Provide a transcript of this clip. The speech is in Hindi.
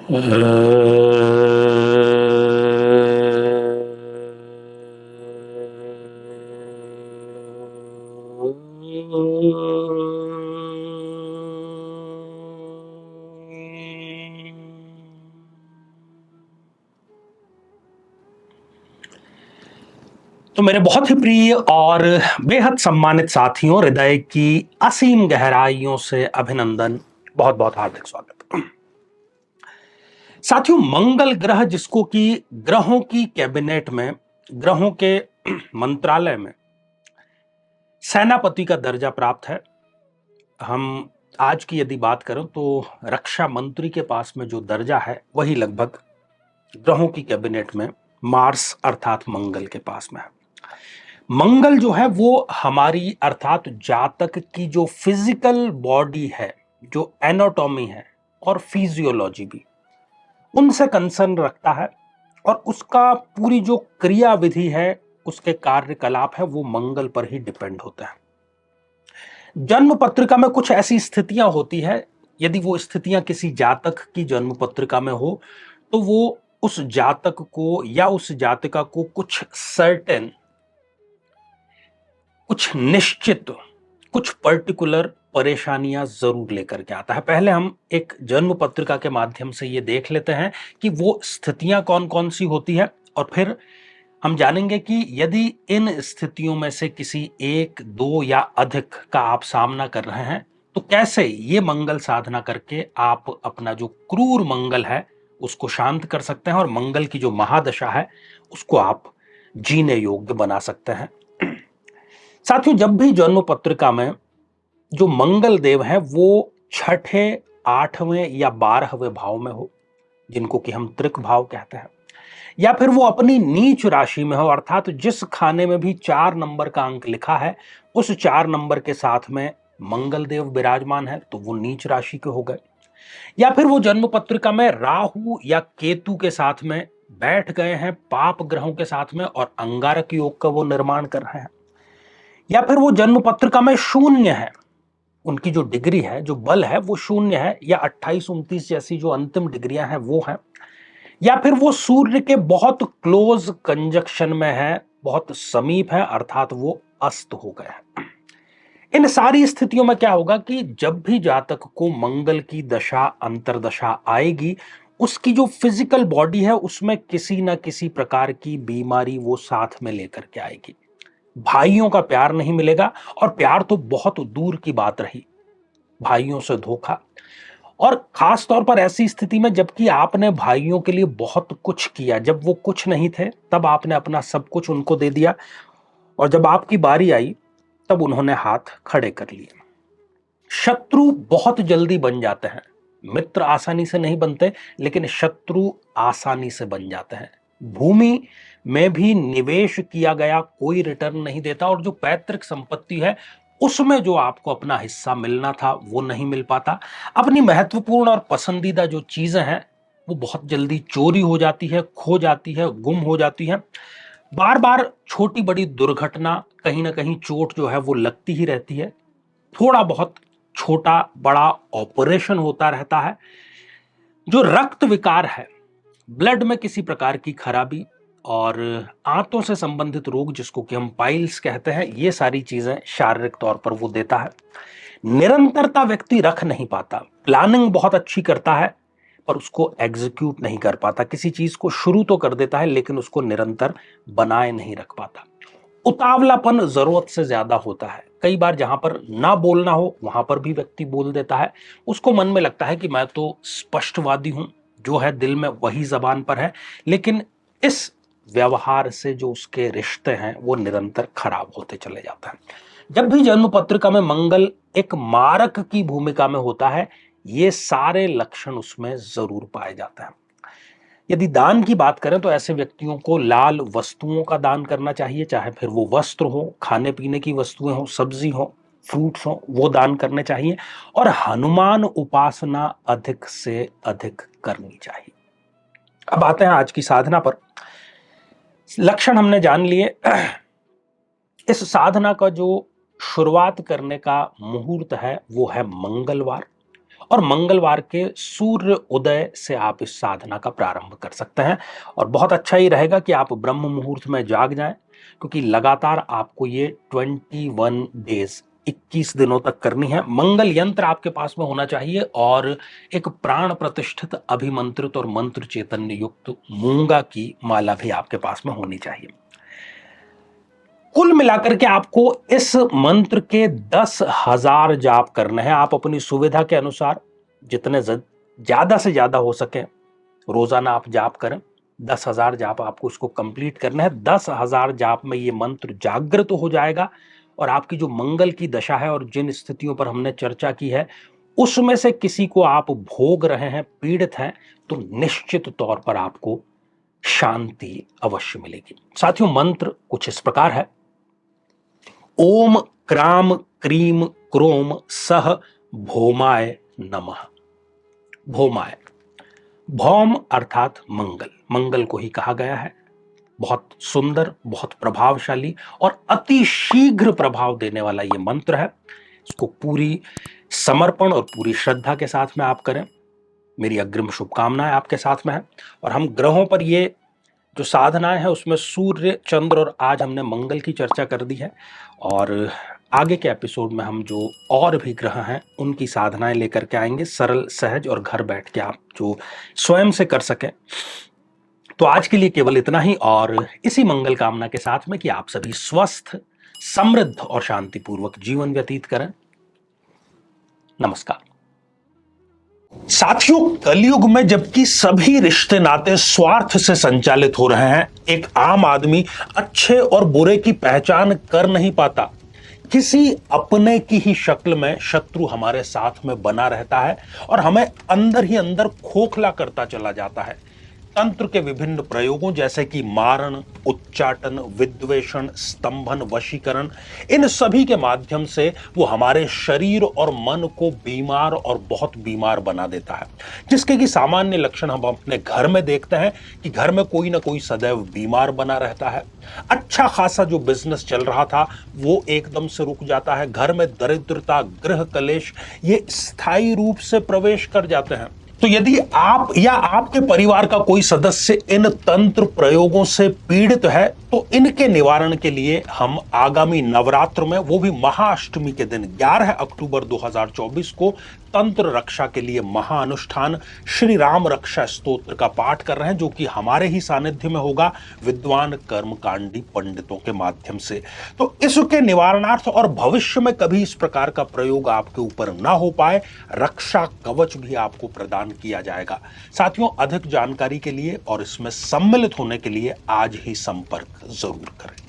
तो मेरे बहुत ही प्रिय और बेहद सम्मानित साथियों, हृदय की असीम गहराइयों से अभिनंदन, बहुत बहुत हार्दिक स्वागत। साथियों, मंगल ग्रह जिसको कि ग्रहों की कैबिनेट में, ग्रहों के मंत्रालय में सेनापति का दर्जा प्राप्त है। हम आज की यदि बात करें तो रक्षा मंत्री के पास में जो दर्जा है वही लगभग ग्रहों की कैबिनेट में मार्स अर्थात मंगल के पास में है। मंगल जो है वो हमारी अर्थात जातक की जो फिजिकल बॉडी है, जो एनाटॉमी है और फिजियोलॉजी भी, उनसे कंसर्न रखता है और उसका पूरी जो क्रिया विधि है, उसके कार्यकलाप है, वो मंगल पर ही डिपेंड होता है। जन्म पत्रिका में कुछ ऐसी स्थितियां होती है, यदि वो स्थितियां किसी जातक की जन्म पत्रिका में हो तो वो उस जातक को या उस जातिका को कुछ सर्टेन, कुछ निश्चित, कुछ पर्टिकुलर परेशानियां जरूर लेकर के आता है। पहले हम एक जन्म पत्रिका के माध्यम से ये देख लेते हैं कि वो स्थितियां कौन कौन सी होती है, और फिर हम जानेंगे कि यदि इन स्थितियों में से किसी एक, दो या अधिक का आप सामना कर रहे हैं तो कैसे ये मंगल साधना करके आप अपना जो क्रूर मंगल है उसको शांत कर सकते हैं और मंगल की जो महादशा है उसको आप जीने योग्य बना सकते हैं। साथियों, जब भी जन्म पत्रिका में जो मंगल देव है वो छठे, आठवें या 12वें भाव में हो, जिनको कि हम त्रिक भाव कहते हैं, या फिर वो अपनी नीच राशि में हो, अर्थात जिस खाने में भी 4 नंबर का अंक लिखा है उस 4 नंबर के साथ में मंगल देव विराजमान है तो वो नीच राशि के हो गए, या फिर वो जन्म पत्रिका में राहु या केतु के साथ में बैठ गए हैं, पाप ग्रहों के साथ में, और अंगारक योग का वो निर्माण कर रहे हैं, या फिर वो जन्म पत्रिका में शून्य है, उनकी जो डिग्री है, जो बल है वो शून्य है, या 28, 29 जैसी जो अंतिम डिग्रियां हैं वो हैं, या फिर वो सूर्य के बहुत क्लोज कंजक्शन में है, बहुत समीप है, अर्थात वो अस्त हो गया है। इन सारी स्थितियों में क्या होगा कि जब भी जातक को मंगल की दशा, अंतरदशा आएगी, उसकी जो फिजिकल बॉडी है उसमें किसी ना किसी प्रकार की बीमारी वो साथ में लेकर के आएगी। भाइयों का प्यार नहीं मिलेगा, और प्यार तो बहुत दूर की बात रही, भाइयों से धोखा, और खास तौर पर ऐसी स्थिति में जबकि आपने भाइयों के लिए बहुत कुछ किया, जब वो कुछ नहीं थे तब आपने अपना सब कुछ उनको दे दिया, और जब आपकी बारी आई तब उन्होंने हाथ खड़े कर लिए। शत्रु बहुत जल्दी बन जाते हैं, मित्र आसानी से नहीं बनते, लेकिन शत्रु आसानी से बन जाते हैं। भूमि में भी निवेश किया गया कोई रिटर्न नहीं देता, और जो पैतृक संपत्ति है उसमें जो आपको अपना हिस्सा मिलना था वो नहीं मिल पाता। अपनी महत्वपूर्ण और पसंदीदा जो चीजें हैं वो बहुत जल्दी चोरी हो जाती है, खो जाती है, गुम हो जाती है। बार बार छोटी बड़ी दुर्घटना, कहीं ना कहीं चोट जो है वो लगती ही रहती है। थोड़ा बहुत छोटा बड़ा ऑपरेशन होता रहता है। जो रक्त विकार है, ब्लड में किसी प्रकार की खराबी और आंतों से संबंधित रोग जिसको कि हम पाइल्स कहते हैं, ये सारी चीजें शारीरिक तौर पर वो देता है। निरंतरता व्यक्ति रख नहीं पाता, प्लानिंग बहुत अच्छी करता है पर उसको एग्जीक्यूट नहीं कर पाता, किसी चीज को शुरू तो कर देता है लेकिन उसको निरंतर बनाए नहीं रख पाता। उतावलापन जरूरत से ज्यादा होता है, कई बार जहां पर ना बोलना हो वहां पर भी व्यक्ति बोल देता है। उसको मन में लगता है कि मैं तो स्पष्टवादी हूं, जो है दिल में वही जबान पर है, लेकिन इस व्यवहार से जो उसके रिश्ते हैं वो निरंतर खराब होते चले जाते हैं। जब भी जन्म पत्रिका में मंगल एक मारक की भूमिका में होता है, ये सारे लक्षण उसमें जरूर पाए जाते हैं। यदि दान की बात करें तो ऐसे व्यक्तियों को लाल वस्तुओं का दान करना चाहिए, चाहे फिर वो वस्त्र हो, खाने पीने की वस्तुएं हो, सब्जी हो, फ्रूट्स हो, वो दान करने चाहिए, और हनुमान उपासना अधिक से अधिक करनी चाहिए। अब आते हैं आज की साधना पर। लक्षण हमने जान लिए। इस साधना का जो शुरुआत करने का मुहूर्त है वो है मंगलवार, और मंगलवार के सूर्य उदय से आप इस साधना का प्रारंभ कर सकते हैं। और बहुत अच्छा ही रहेगा कि आप ब्रह्म मुहूर्त में जाग जाएं, क्योंकि लगातार आपको ये 21 डेज 21 दिनों तक करनी है। मंगल यंत्र आपके पास में होना चाहिए और एक प्राण प्रतिष्ठित अभिमंत्रित और मंत्र चैतन्य युक्त मूंगा की माला भी आपके पास में होनी चाहिए। कुल मिलाकर के आपको इस मंत्र के 10,000 जाप करने हैं। आप अपनी सुविधा के अनुसार जितने ज्यादा से ज्यादा हो सके रोजाना आप जाप करें। 10,000 जाप आपको इसको कंप्लीट करना है। 10,000 जाप में ये मंत्र जागृत हो जाएगा और आपकी जो मंगल की दशा है और जिन स्थितियों पर हमने चर्चा की है उसमें से किसी को आप भोग रहे हैं, पीड़ित हैं, तो निश्चित तौर पर आपको शांति अवश्य मिलेगी। साथियों, मंत्र कुछ इस प्रकार है। ओम क्राम क्रीम क्रोम सह भौमाय नमः। भौमाय, भौम अर्थात मंगल, मंगल को ही कहा गया है। बहुत सुंदर, बहुत प्रभावशाली और अति शीघ्र प्रभाव देने वाला यह मंत्र है। इसको पूरी समर्पण और पूरी श्रद्धा के साथ में आप करें। मेरी अग्रिम शुभकामनाएं आपके साथ में है। और हम ग्रहों पर ये जो साधनाएं हैं उसमें सूर्य, चंद्र और आज हमने मंगल की चर्चा कर दी है। और आगे के एपिसोड में हम जो और भी ग्रह हैं उनकी साधनाएं लेकर के आएंगे, सरल, सहज और घर बैठ के आप जो स्वयं से कर सकें। तो आज के लिए केवल इतना ही, और इसी मंगल कामना के साथ में कि आप सभी स्वस्थ, समृद्ध और शांतिपूर्वक जीवन व्यतीत करें। नमस्कार। साथियों, कलयुग में जबकि सभी रिश्ते नाते स्वार्थ से संचालित हो रहे हैं, एक आम आदमी अच्छे और बुरे की पहचान कर नहीं पाता। किसी अपने की ही शक्ल में शत्रु हमारे साथ में बना रहता है और हमें अंदर ही अंदर खोखला करता चला जाता है। तंत्र के विभिन्न प्रयोगों जैसे कि मारण, उच्चाटन, विद्वेषण, स्तंभन, वशीकरण, इन सभी के माध्यम से वो हमारे शरीर और मन को बीमार और बहुत बीमार बना देता है। जिसके कि सामान्य लक्षण हम अपने घर में देखते हैं कि घर में कोई ना कोई सदैव बीमार बना रहता है। अच्छा खासा जो बिजनेस चल रहा था वो एकदम से रुक जाता है। घर में दरिद्रता, गृह कलेश ये स्थायी रूप से प्रवेश कर जाते हैं। तो यदि आप या आपके परिवार का कोई सदस्य इन तंत्र प्रयोगों से पीड़ित है तो इनके निवारण के लिए हम आगामी नवरात्र में, वो भी महाअष्टमी के दिन 11 अक्टूबर 2024 को तंत्र रक्षा के लिए महाअनुष्ठान श्री राम रक्षा स्तोत्र का पाठ कर रहे हैं, जो कि हमारे ही सानिध्य में होगा विद्वान कर्मकांडी पंडितों के माध्यम से। तो इसके निवारणार्थ और भविष्य में कभी इस प्रकार का प्रयोग आपके ऊपर ना हो पाए, रक्षा कवच भी आपको प्रदान किया जाएगा। साथियों, अधिक जानकारी के लिए और इसमें सम्मिलित होने के लिए आज ही संपर्क जरूर करें।